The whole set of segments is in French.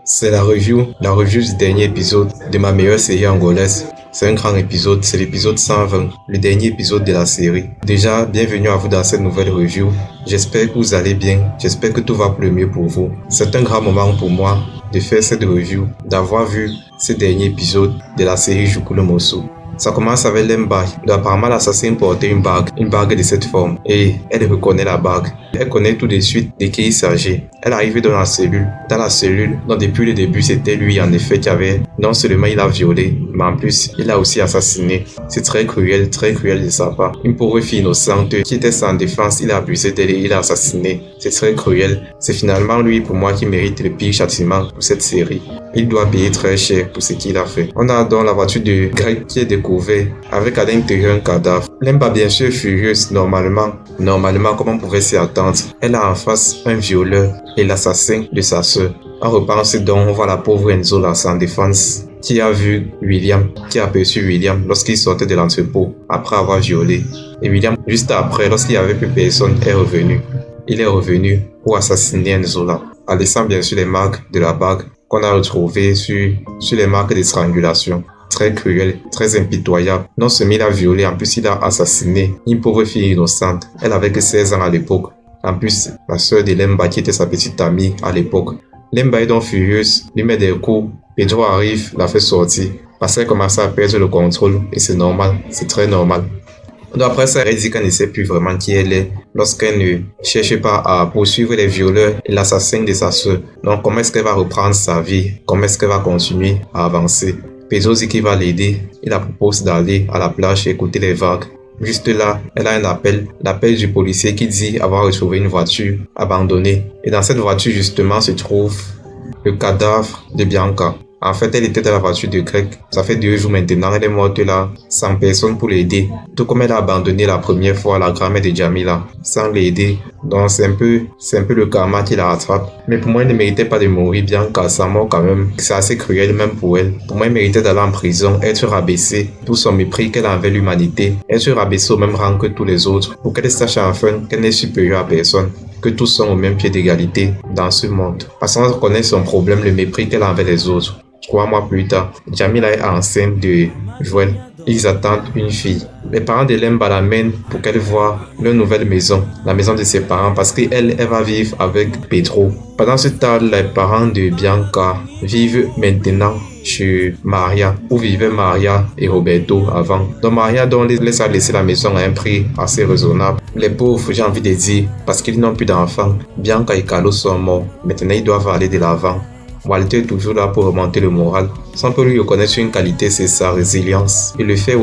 C'est la review du dernier épisode de ma meilleure série angolaise. C'est un grand épisode, c'est l'épisode 120, le dernier épisode de la série. Déjà, bienvenue à vous dans cette nouvelle review. J'espère que vous allez bien, j'espère que tout va pour le mieux pour vous. C'est un grand moment pour moi de faire cette review, d'avoir vu ce dernier épisode de la série Juku le Mosso. Ça commence avec Lemba. Apparemment, l'assassin portait une bague de cette forme. Et elle reconnaît la bague. Elle connaît tout de suite de qui il s'agit. Elle arrive dans la cellule. Donc depuis le début, c'était lui en effet qui avait, non seulement il a violé, mais en plus, il a aussi assassiné. C'est très cruel de sa part. Une pauvre fille innocente qui était sans défense, il a abusé d'elle et il a assassiné. C'est très cruel. C'est finalement lui, pour moi, qui mérite le pire châtiment pour cette série. Il doit payer très cher pour ce qu'il a fait. On a donc la voiture de Greg qui est découverte avec à l'intérieur un cadavre. Lemba bien sûr furieuse, normalement comme on pouvait s'y attendre. Elle a en face un violeur et l'assassin de sa sœur. On repense donc, on voit la pauvre Enzo là sans défense qui a aperçu William lorsqu'il sortait de l'entrepôt après avoir violé. Et William, juste après, lorsqu'il n'y avait plus personne, est revenu. Il est revenu pour assassiner Enzo là, en laissant bien sûr les marques de la bague qu'on a retrouvées sur les marques de strangulation. Très cruel, très impitoyable. Non seulement il a violé, en plus il a assassiné une pauvre fille innocente. Elle avait que 16 ans à l'époque. En plus, la sœur de Lemba qui était sa petite amie à l'époque. Lemba est donc furieuse, lui met des coups. Pedro arrive, la fait sortir. Parce qu'elle commence à perdre le contrôle et c'est normal, c'est très normal. Donc après ça, elle dit qu'elle ne sait plus vraiment qui elle est lorsqu'elle ne cherche pas à poursuivre les violeurs et l'assassin de sa sœur. Donc comment est-ce qu'elle va reprendre sa vie? Comment est-ce qu'elle va continuer à avancer? Pedro dit qu'il va l'aider. Il la propose d'aller à la plage et écouter les vagues. Juste là, elle a un appel, l'appel du policier qui dit avoir retrouvé une voiture abandonnée. Et dans cette voiture justement se trouve le cadavre de Bianca. En fait, elle était dans la voiture de Greg. Ça fait 2 jours maintenant, elle est morte là, sans personne pour l'aider. Tout comme elle a abandonné la première fois la grand-mère de Jamila, sans l'aider. Donc c'est un peu le karma qui la rattrape. Mais pour moi, elle ne méritait pas de mourir, bien qu'à sa mort quand même. C'est assez cruel même pour elle. Pour moi, elle méritait d'aller en prison, être rabaissée. Tout son mépris qu'elle a envers l'humanité. Être rabaissée au même rang que tous les autres. Pour qu'elle sache enfin qu'elle n'est supérieure à personne. Que tous sont au même pied d'égalité dans ce monde. Parce qu'on reconnaît son problème, le mépris qu'elle a envers les autres. 3 mois plus tard, Jamila est enceinte de Joël. Ils attendent une fille. Les parents de Lemba l'amènent pour qu'elle voie leur nouvelle maison, la maison de ses parents, parce qu'elle va vivre avec Pedro. Pendant ce temps, les parents de Bianca vivent maintenant chez Maria, où vivaient Maria et Roberto avant. Donc Maria les a laissé la maison à un prix assez raisonnable. Les pauvres, j'ai envie de dire, parce qu'ils n'ont plus d'enfants. Bianca et Carlos sont morts. Maintenant, ils doivent aller de l'avant. Walter est toujours là pour remonter le moral. Si on peut lui reconnaître une qualité, c'est sa résilience. Et le fait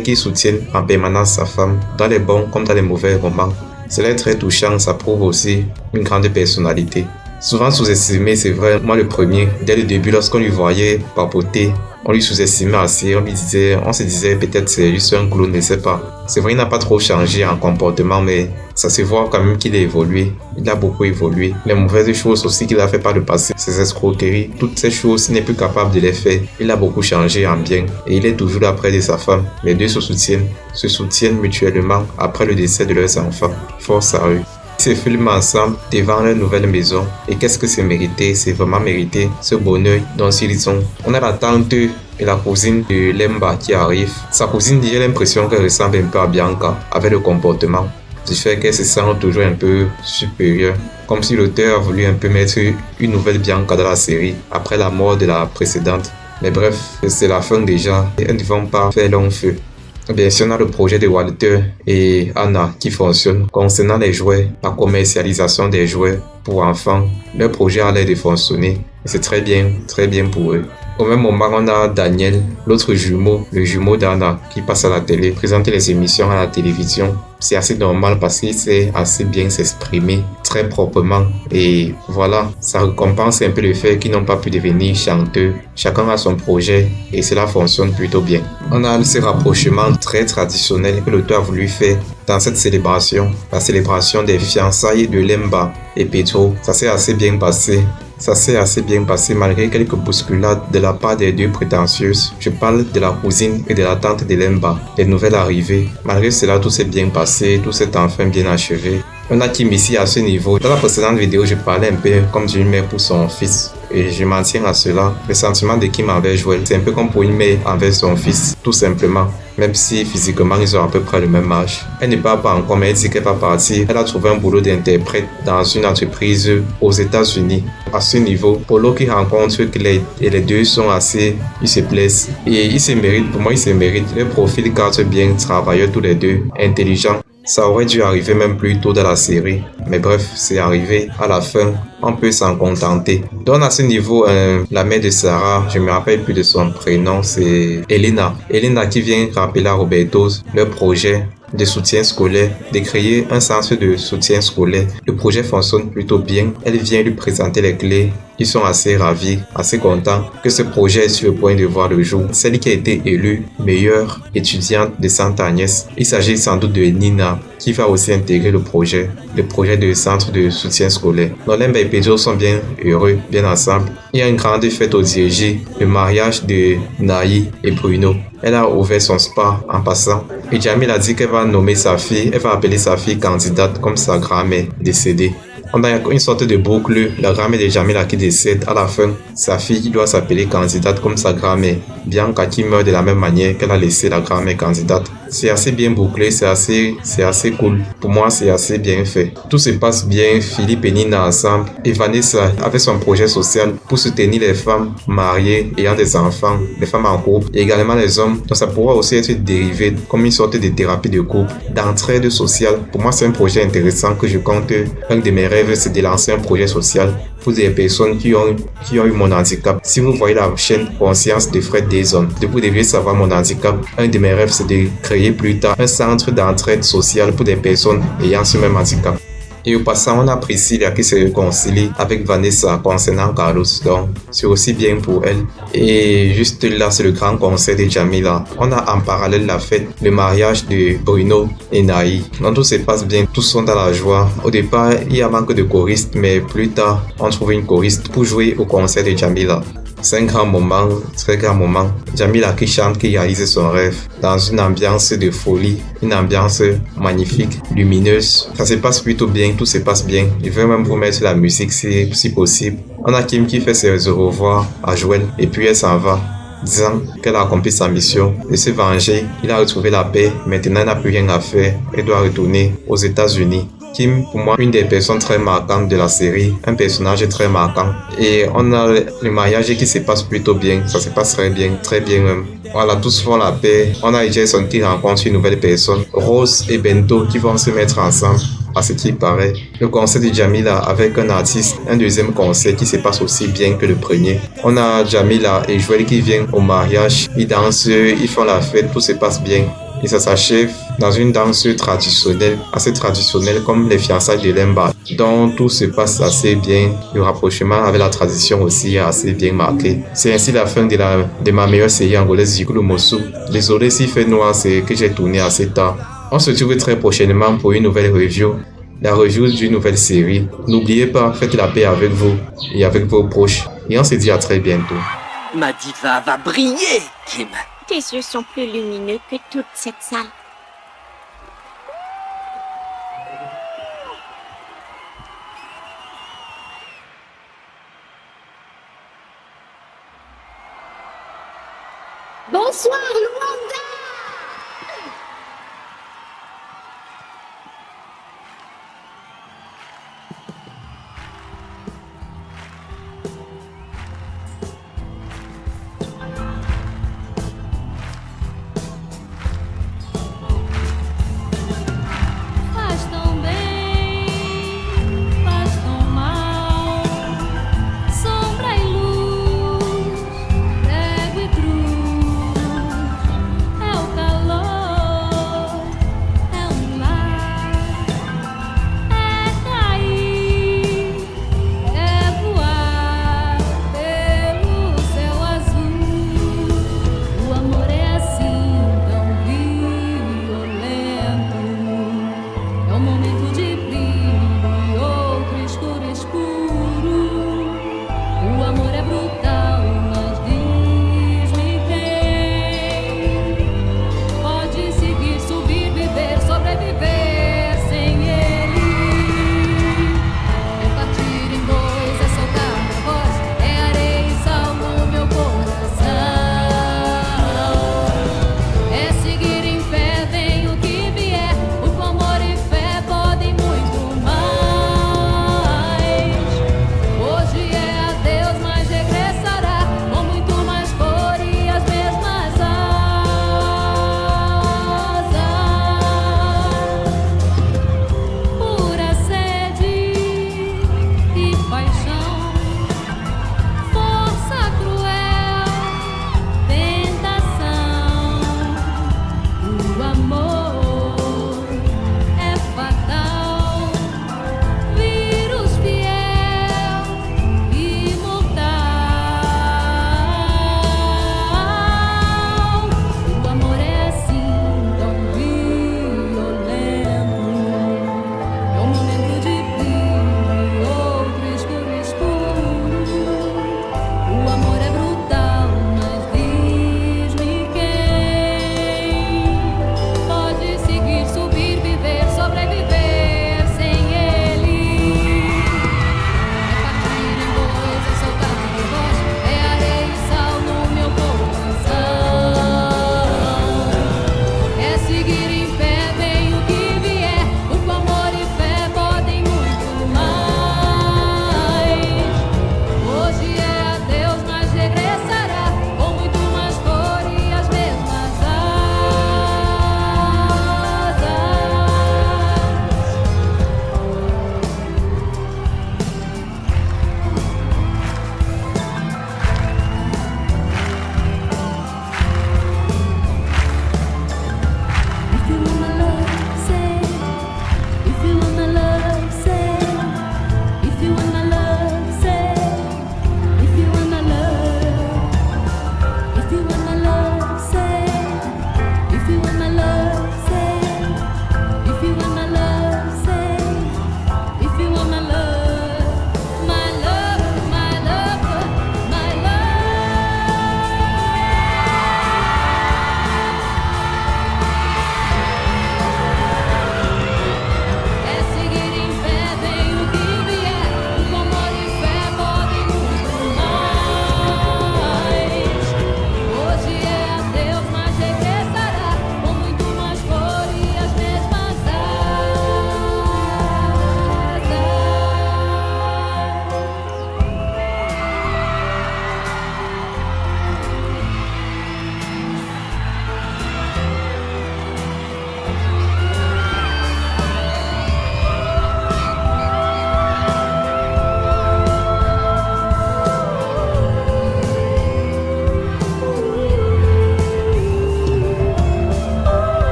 qu'il soutienne en permanence sa femme, dans les bons comme dans les mauvais moments. Cela est très touchant, ça prouve aussi une grande personnalité. Souvent sous-estimé, c'est vrai, moi le premier, dès le début lorsqu'on lui voyait papoter, on lui sous-estimait assez, on se disait peut-être c'est juste un clown, ne sais pas. C'est vrai, il n'a pas trop changé en comportement, mais ça se voit quand même qu'il a évolué. Il a beaucoup évolué. Les mauvaises choses aussi qu'il a fait par le passé, ses escroqueries, toutes ces choses, il n'est plus capable de les faire. Il a beaucoup changé en bien et il est toujours là près de sa femme. Les deux se soutiennent mutuellement après le décès de leurs enfants. Force à eux. Ils se filment ensemble devant leur nouvelle maison. Et qu'est-ce que c'est mérité? C'est vraiment mérité ce bonheur dont ils ont. On a la tante et la cousine de Lemba qui arrive. Sa cousine, j'ai l'impression qu'elle ressemble un peu à Bianca avec le comportement. Du fait qu'elle se sent toujours un peu supérieure. Comme si l'auteur a voulu un peu mettre une nouvelle Bianca dans la série après la mort de la précédente. Mais bref, c'est la fin déjà. Elles ne vont pas faire long feu. Bien sûr, on a le projet de Walter et Anna qui fonctionne concernant les jouets, la commercialisation des jouets pour enfants. Leur projet a l'air de fonctionner et c'est très bien pour eux. Au même moment, on a Daniel, l'autre jumeau, le jumeau d'Anna, qui passe à la télé, présenter les émissions à la télévision. C'est assez normal parce qu'il sait assez bien s'exprimer très proprement. Et voilà, ça récompense un peu le fait qu'ils n'ont pas pu devenir chanteurs. Chacun a son projet et cela fonctionne plutôt bien. On a ce rapprochement très traditionnel que l'auteur a voulu faire dans cette célébration. La célébration des fiançailles de Lemba et Pedro. Ça s'est assez bien passé. Malgré quelques bousculades de la part des deux prétentieuses. Je parle de la cousine et de la tante de Lemba, les nouvelles arrivées. Malgré cela, tout s'est bien passé, tout s'est enfin bien achevé. On a Kim ici à ce niveau. Dans la précédente vidéo, je parlais un peu comme d'une mère pour son fils. Et je m'en tiens à cela. Le sentiment de Kim envers Joel, c'est un peu comme pour une mère envers son fils, tout simplement. Même si physiquement, ils ont à peu près le même âge. Elle ne parle pas encore, mais elle dit qu'elle va partir. Elle a trouvé un boulot d'interprète dans une entreprise aux États-Unis. À ce niveau, Polo qui rencontre Claire et les deux sont assez... Ils se plaisent. Et ils se méritent. Pour moi, ils se méritent. Le profil cadre bien, travailleurs tous les deux, intelligents. Ça aurait dû arriver même plus tôt dans la série. Mais bref, c'est arrivé à la fin. On peut s'en contenter. Donc à ce niveau, la mère de Sarah, je me rappelle plus de son prénom, c'est Elena. Elena qui vient rappeler à Roberto's leur projet de soutien scolaire, de créer un centre de soutien scolaire. Le projet fonctionne plutôt bien. Elle vient lui présenter les clés. Ils sont assez ravis, assez contents que ce projet est sur le point de voir le jour. Celle qui a été élue meilleure étudiante de Santa Agnès. Il s'agit sans doute de Nina, qui va aussi intégrer le projet de centre de soutien scolaire. Nolemba et Pedro sont bien heureux, bien ensemble. Il y a une grande fête au Dieji, le mariage de Naï et Bruno. Elle a ouvert son spa en passant. Et Jamil a dit qu'elle va nommer sa fille, elle va appeler sa fille candidate comme sa grand-mère décédée. On a une sorte de boucle, la grand-mère de Jamila qui décède à la fin. Sa fille doit s'appeler candidate comme sa grand-mère. Bianca qui meurt de la même manière qu'elle a laissé la grand-mère candidate. C'est assez bien bouclé, c'est assez cool. Pour moi, c'est assez bien fait. Tout se passe bien, Philippe et Nina ensemble. Et Vanessa avec son projet social pour soutenir les femmes mariées ayant des enfants, les femmes en couple et également les hommes. Donc ça pourra aussi être dérivé comme une sorte de thérapie de couple, d'entraide sociale. Pour moi, c'est un projet intéressant que je compte. Un de mes rêves, c'est de lancer un projet social pour des personnes qui ont eu mon handicap. Si vous voyez la chaîne Conscience de Fred Dayson, vous devez savoir mon handicap. Un de mes rêves, c'est de créer plus tard un centre d'entraide sociale pour des personnes ayant ce même handicap. Et au passant, on a Priscilla qui se réconcilie avec Vanessa concernant Carlos. Donc, c'est aussi bien pour elle. Et juste là, c'est le grand concert de Jamila. On a en parallèle la fête, le mariage de Bruno et Naï. Donc, tout se passe bien. Tous sont dans la joie. Au départ, il y a manque de choristes, mais plus tard, on trouve une choriste pour jouer au concert de Jamila. C'est un grand moment, très grand moment. Jamila qui chante, qui réalise son rêve dans une ambiance de folie, une ambiance magnifique, lumineuse. Ça se passe plutôt bien, tout se passe bien. Je veux même vous mettre la musique si possible. On a Kim qui fait ses au revoir à Joel et puis elle s'en va, disant qu'elle a accompli sa mission de se venger. Il a retrouvé la paix, maintenant elle n'a plus rien à faire. Elle doit retourner aux États-Unis. Kim, pour moi, une des personnes très marquantes de la série, un personnage très marquant. Et on a le mariage qui se passe plutôt bien, ça se passe très bien même. Voilà, tous font la paix. On a Jason qui rencontre une nouvelle personne, Rose et Bento qui vont se mettre ensemble. À ce qui paraît, le concert de Jamila avec un artiste, un deuxième concert qui se passe aussi bien que le premier. On a Jamila et Joel qui viennent au mariage, ils dansent, ils font la fête, tout se passe bien. Et ça s'achève dans une danse traditionnelle, assez traditionnelle comme les fiançailles de Lemba. Donc tout se passe assez bien. Le rapprochement avec la tradition aussi est assez bien marqué. C'est ainsi la fin de ma meilleure série angolaise, Jikulu Mosu. Désolé s'il fait noir, c'est que j'ai tourné assez tard. On se retrouve très prochainement pour une nouvelle review. La review d'une nouvelle série. N'oubliez pas, faites la paix avec vous et avec vos proches. Et on se dit à très bientôt. Ma diva va briller, Kim. Tes yeux sont plus lumineux que toute cette salle. Bonsoir, Luanda!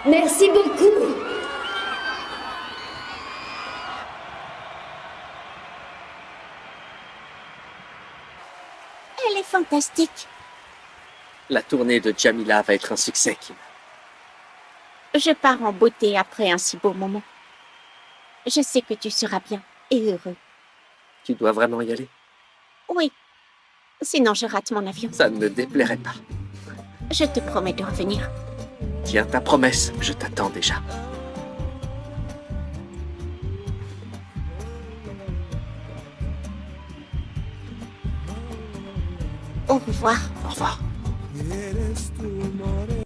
Merci beaucoup. Elle est fantastique. La tournée de Jamila va être un succès, Kim. Je pars en beauté après un si beau moment. Je sais que tu seras bien et heureux. Tu dois vraiment y aller. Oui. Sinon, je rate mon avion. Ça ne me déplairait pas. Je te promets de revenir. Tiens ta promesse, je t'attends déjà. Au revoir. Au revoir. Eres tu morena.